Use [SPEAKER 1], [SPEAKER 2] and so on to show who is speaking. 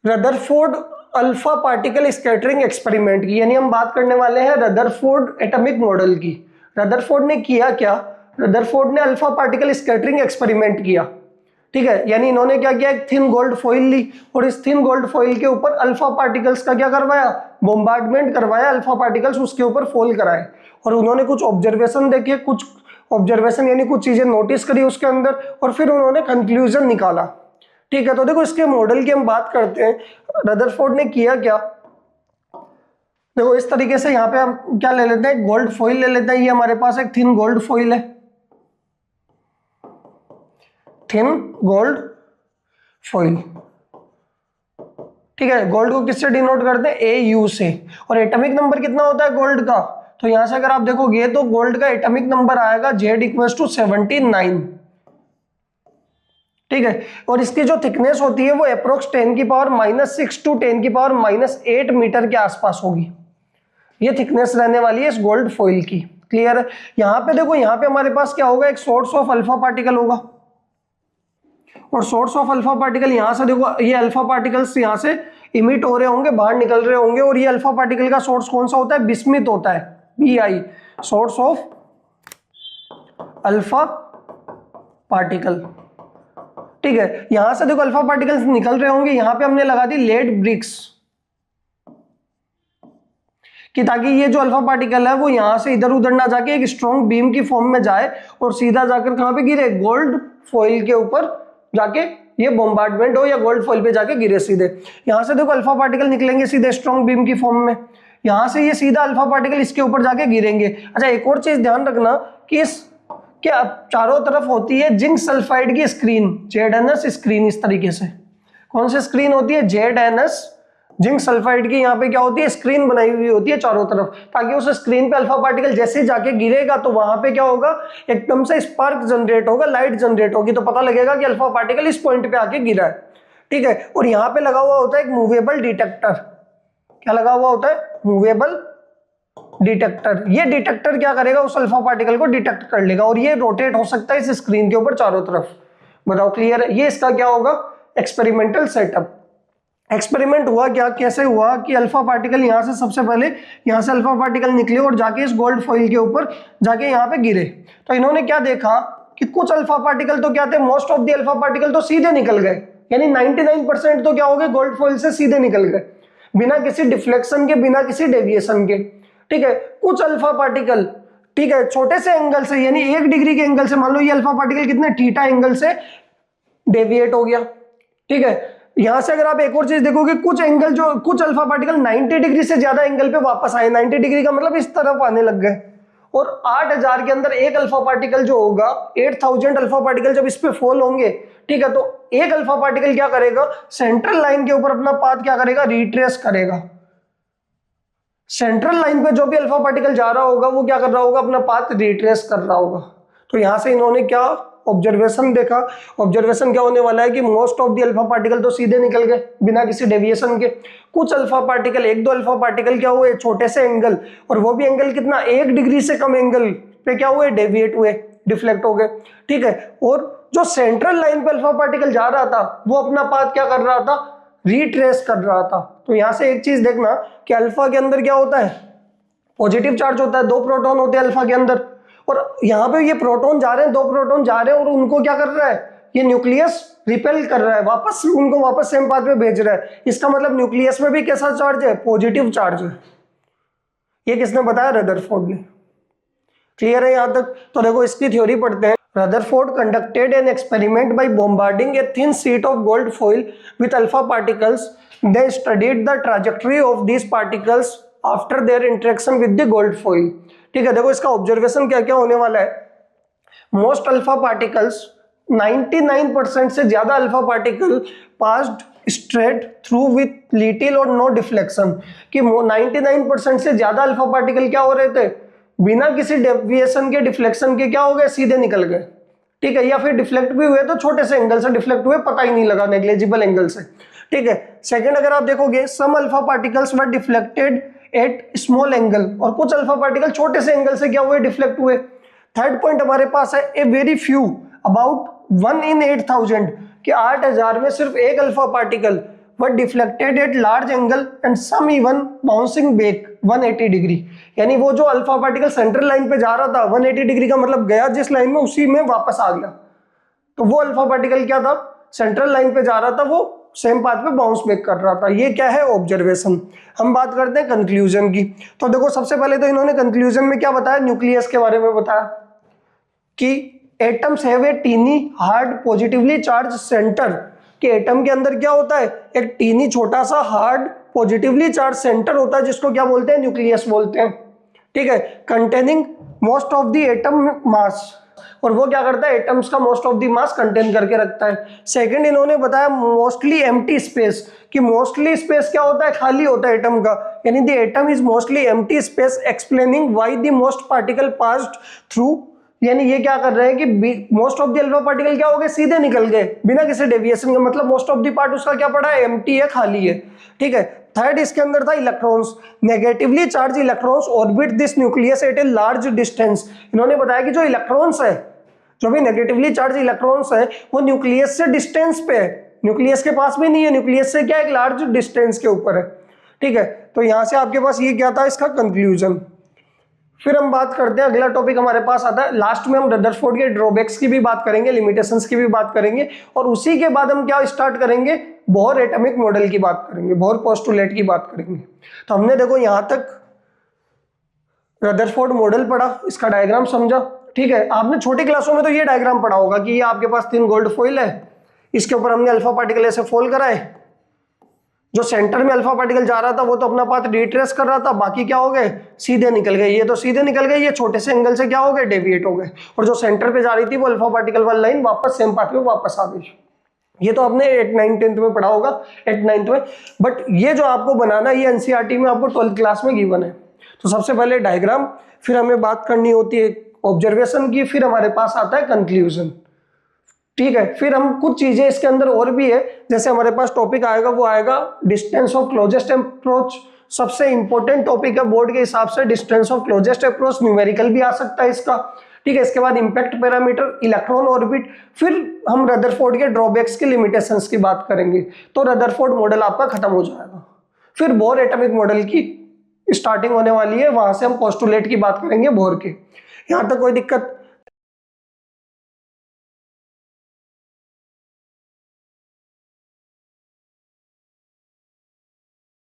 [SPEAKER 1] Rutherford alpha particle scattering experiment की, यानी हम बात करने वाले हैं रदरफोर्ड एटॉमिक मॉडल की। रदरफोर्ड ने किया क्या? रदरफोर्ड ने अल्फा पार्टिकल स्कैटरिंग एक्सपेरिमेंट किया, ठीक है। यानी इन्होंने क्या किया, एक थिन गोल्ड फॉइल ली और इस थिन गोल्ड फॉइल के ऊपर अल्फा पार्टिकल्स का क्या करवाया, बॉम्बार्डमेंट करवाया, अल्फा पार्टिकल्स उसके ऊपर फॉल कराए और उन्होंने कुछ ऑब्जर्वेशन देखे, कुछ ऑब्जर्वेशन यानी कुछ चीजें नोटिस करी उसके अंदर और फिर उन्होंने कंक्लूजन निकाला, ठीक है। तो देखो इसके मॉडल की हम बात करते हैं। रदरफोर्ड ने किया क्या, देखो इस तरीके से यहाँ पे हम क्या ले लेते हैं, गोल्ड फॉइल ले लेते हैं। ये हमारे पास एक थिन गोल्ड फॉइल है, थिन गोल्ड फॉइल, ठीक है। गोल्ड को किससे डिनोट करते हैं, AU से। और एटॉमिक नंबर कितना होता है गोल्ड का, तो यहां से अगर आप देखोगे तो गोल्ड का एटॉमिक नंबर आएगा Z=79, ठीक है। और इसकी जो थिकनेस होती है वो अप्रोक्स 10⁻⁻6 टू 10⁻⁻8 मीटर के आसपास होगी। ये थिकनेस रहने वाली है इस गोल्ड फॉइल की, क्लियर है। यहाँ पे देखो, यहाँ पे हमारे पास क्या होगा, एक सोर्स ऑफ अल्फा पार्टिकल होगा और सोर्स ऑफ अल्फा पार्टिकल यहाँ से देखो, ये अल्फा पार्टिकल्स यहाँ से इमिट हो रहे होंगे, बाहर निकल रहे होंगे और ये अल्फा पार्टिकल का सोर्स कौन सा होता है, बिस्मिथ होता है, BI, source of alpha particle, ठीक है। यहां से देखो अल्फा पार्टिकल्स निकल रहे होंगे, यहां पे हमने लगा दी लेड ब्रिक्स कि ताकि ये जो अल्फा पार्टिकल है वो यहां से इधर उधर ना जाके एक स्ट्रॉन्ग बीम की फॉर्म में जाए और सीधा जाकर कहां पे गिरे, गोल्ड फॉइल के ऊपर जाके ये बॉम्बार्डमेंट हो या गोल्ड फॉइल पे जाके गिरे सीधे। यहां से देखो अल्फा पार्टिकल निकलेंगे सीधे स्ट्रॉन्ग बीम की फॉर्म में, यहां से ये सीधा अल्फा पार्टिकल इसके ऊपर जाके गिरेंगे। अच्छा, एक और चीज ध्यान रखना कि इस क्या चारों तरफ होती है जिंक सल्फाइड की स्क्रीन, ZNS स्क्रीन, इस तरीके से। कौन सी स्क्रीन होती है, ZNS, जिंक सल्फाइड की यहाँ पे क्या होती है, स्क्रीन बनाई हुई होती है चारों तरफ, ताकि उस स्क्रीन पे अल्फा पार्टिकल जैसे जाके गिरेगा तो वहां पे क्या होगा, एकदम से स्पार्क जनरेट होगा, लाइट जनरेट होगी, तो पता लगेगा कि अल्फा पार्टिकल इस पॉइंट पे आके गिरा है, ठीक है। और यहाँ पे लगा हुआ होता है एक मूवेबल डिटेक्टर, क्या लगा हुआ होता है, मूवेबल डिटेक्टर। ये डिटेक्टर क्या करेगा, उस अल्फा पार्टिकल को डिटेक्ट कर लेगा और ये रोटेट हो सकता है इस स्क्रीन के ऊपर चारों तरफ। बताओ क्लियर है, ये इसका क्या होगा, एक्सपेरिमेंटल सेटअप। एक्सपेरिमेंट हुआ क्या, कैसे हुआ कि अल्फा पार्टिकल यहां से सबसे पहले यहां से अल्फा पार्टिकल निकले और जाके इस गोल्ड फॉइल के ऊपर जाके यहाँ पे गिरे। तो इन्होंने क्या देखा कि कुछ अल्फा पार्टिकल तो क्या थे, most of the alpha particle तो सीधे निकल गए, यानी 99% तो क्या हो गए, गोल्ड फॉइल से सीधे निकल गए, बिना किसी डिफ्लेक्शन के, बिना किसी डेविएशन के, ठीक है। कुछ अल्फा पार्टिकल, ठीक है, छोटे से एंगल से, यानी 1 डिग्री के एंगल से, मान लो ये अल्फा पार्टिकल कितने थीटा एंगल से डेविएट हो गया, ठीक है। यहां से अगर आप एक और चीज देखोगे, कुछ एंगल जो कुछ अल्फा पार्टिकल 90 डिग्री से ज्यादा एंगल पे वापस आए, 90 डिग्री का मतलब इस तरफ आने लग गए। और 8000 के अंदर एक अल्फा पार्टिकल जो होगा, 8000 अल्फा पार्टिकल जब इस पे फॉल होंगे, ठीक है, तो एक अल्फा पार्टिकल क्या करेगा, सेंट्रल लाइन के ऊपर अपना पाथ क्या करेगा, रिट्रेस करेगा। सेंट्रल लाइन पे जो भी अल्फा पार्टिकल जा रहा होगा वो क्या कर रहा होगा, अपना पाथ रिट्रेस कर रहा होगा। तो यहां से इन्होंने क्या ऑब्जर्वेशन देखा, ऑब्जर्वेशन क्या होने वाला है कि most of the alpha particle तो सीधे निकल गए बिना किसी डेविएशन के। कुछ अल्फा पार्टिकल, 1-2 अल्फा पार्टिकल क्या हुए, छोटे से एंगल, और वो भी एंगल कितना, 1 डिग्री से कम एंगल पे क्या हुए, डेविएट हुए, डिफ्लेक्ट हो गए, ठीक है। और जो सेंट्रल लाइन पे अल्फा पार्टिकल जा रहा था वो अपना पाथ क्या कर रहा था, रिट्रेस कर रहा था। तो यहां से एक चीज देखना कि अल्फा के अंदर क्या होता है, पॉजिटिव चार्ज होता है, 2 प्रोटॉन होते हैं अल्फा के अंदर, और यहाँ पे ये प्रोटॉन जा रहे हैं, 2 प्रोटॉन जा रहे हैं और उनको क्या कर रहा है, ये न्यूक्लियस रिपेल कर रहा है, वापस उनको वापस सेम पाथ पे भेज रहा है। इसका मतलब न्यूक्लियस में भी कैसा चार्ज है, पॉजिटिव चार्ज है। ये किसने बताया, रदरफोर्ड ने। क्लियर है यहां तक। तो देखो इसकी थ्योरी पढ़ते हैं। Rutherford conducted an experiment by bombarding a thin sheet of gold foil with alpha particles. They studied the trajectory of these particles after their interaction with the gold foil. ठीक है, देखो इसका ऑब्जर्वेशन क्या क्या होने वाला है। मोस्ट अल्फा पार्टिकल्स, 99% से ज्यादा alpha particle passed straight through with little और नो डिफ्लेक्शन, कि 99% से ज्यादा अल्फा पार्टिकल क्या हो रहे थे, बिना किसी डेविएशन के, डिफ्लेक्शन के क्या हो गए, सीधे निकल गए, ठीक है। या फिर डिफ्लेक्ट भी हुए तो छोटे से एंगल से डिफ्लेक्ट हुए, पता ही नहीं लगा, नेग्लिजिबल एंगल से, ठीक है। सेकंड, अगर आप देखोगे, some alpha particles were deflected at small angle, और कुछ अल्फा पार्टिकल छोटे से एंगल से क्या हुए, डिफ्लेक्ट हुए। थर्ड पॉइंट हमारे पास है, a very few, about 1 in 8000, कि 8000 में सिर्फ एक alpha particle were deflected at large angle and some even bouncing back 180 degree. यानी वो जो अल्फा पार्टिकल सेंट्रल लाइन पे जा रहा था 180 डिग्री का मतलब गया जिस लाइन में उसी में वापस आ गया। तो वो अल्फा पार्टिकल क्या था, सेंट्रल लाइन पे जा रहा था, वो सेम पाथ पे बाउंस बैक कर रहा था। ये क्या है, ऑब्जर्वेशन। हम बात करते हैं कंक्लूजन की। तो देखो सबसे पहले तो इन्होंने कंक्लूजन में क्या बताया, न्यूक्लियस के बारे में बताया कि atoms have a tiny hard positively charged centre, कि एटम के अंदर क्या होता है, एक टीनी छोटा सा हार्ड पॉजिटिवली चार्ज सेंटर होता है जिसको क्या बोलते हैं, न्यूक्लियस बोलते हैं। ठीक है, containing most of the atom mass, और वो क्या करता है, एटम्स का most of the mass contain करके रखता है। सेकंड इन्होंने बताया मोस्टली एम्प्टी स्पेस, कि मोस्टली स्पेस क्या होता है, खाली होता है एटम का, यानी the atom is mostly empty space explaining why the most particle passed through. यानी ये क्या कर रहे हैं कि most of the alpha particle क्या हो गए, सीधे निकल गए बिना किसी डेविएशन के, मतलब मोस्ट ऑफ द पार्ट उसका क्या पड़ा है, एम्प्टी है, खाली है। ठीक है, थर्ड इसके अंदर था electrons, negatively charge electrons orbit this nucleus eight a large distance. इन्होंने बताया कि जो इलेक्ट्रॉन्स है, जो भी नेगेटिवली चार्ज इलेक्ट्रॉन्स है, वो न्यूक्लियस से डिस्टेंस पे है, न्यूक्लियस के पास भी नहीं है, न्यूक्लियस से क्या एक लार्ज डिस्टेंस के ऊपर है। ठीक है, तो यहां से आपके पास ये क्या था, इसका कंक्लूजन। फिर हम बात करते हैं, अगला टॉपिक हमारे पास आता है, लास्ट में हम रदरफोर्ड के ड्रॉबैक्स की भी बात करेंगे, लिमिटेशंस की भी बात करेंगे, और उसी के बाद हम क्या स्टार्ट करेंगे, बोहर एटॉमिक मॉडल की बात करेंगे, बोहर पोस्टुलेट की बात करेंगे। तो हमने देखो यहां तक रदरफोर्ड मॉडल पढ़ा, इसका डायग्राम समझा। ठीक है, आपने छोटी क्लासों में तो ये डायग्राम पढ़ा होगा कि ये आपके पास 3 गोल्ड फॉइल है, इसके ऊपर हमने अल्फा पार्टिकल ऐसे फोल्ड कराए, जो सेंटर में अल्फा पार्टिकल जा रहा था वो तो अपना पाथ रिट्रेस कर रहा था, बाकी क्या हो गए, सीधे निकल गए, ये तो सीधे निकल गए, ये छोटे से एंगल से क्या हो गए, डेविएट हो गए, और जो सेंटर पे जा रही थी वो अल्फा पार्टिकल वाली लाइन वापस सेम पाथ पे वापस आ गई। ये तो आपने 8, 9, 10th में पढ़ा होगा, 8, 9th में। बट ये जो आपको बनाना है ये एनसीईआरटी में आपको 12th क्लास में गिवन है। तो सबसे पहले डायग्राम, फिर हमें बात करनी होती है ऑब्जर्वेशन की, फिर हमारे पास आता है कंक्लूजन। ठीक है, फिर हम कुछ चीजें इसके अंदर और भी है, जैसे हमारे पास टॉपिक आएगा वो आएगा डिस्टेंस ऑफ क्लोजेस्ट अप्रोच, सबसे इंपॉर्टेंट टॉपिक है बोर्ड के हिसाब से, distance of closest approach, numerical भी आ सकता है इसका। ठीक है, इसके बाद इंपैक्ट पैरामीटर, इलेक्ट्रॉन ऑर्बिट, फिर हम रदरफोर्ड के ड्रॉबैक्स की लिमिटेशंस की बात करेंगे, तो रदरफोर्ड मॉडल आपका खत्म हो जाएगा। फिर बोर एटॉमिक मॉडल की स्टार्टिंग होने वाली है, वहां से हम पोस्टुलेट की बात करेंगे बोर के। यहां तक कोई दिक्कत?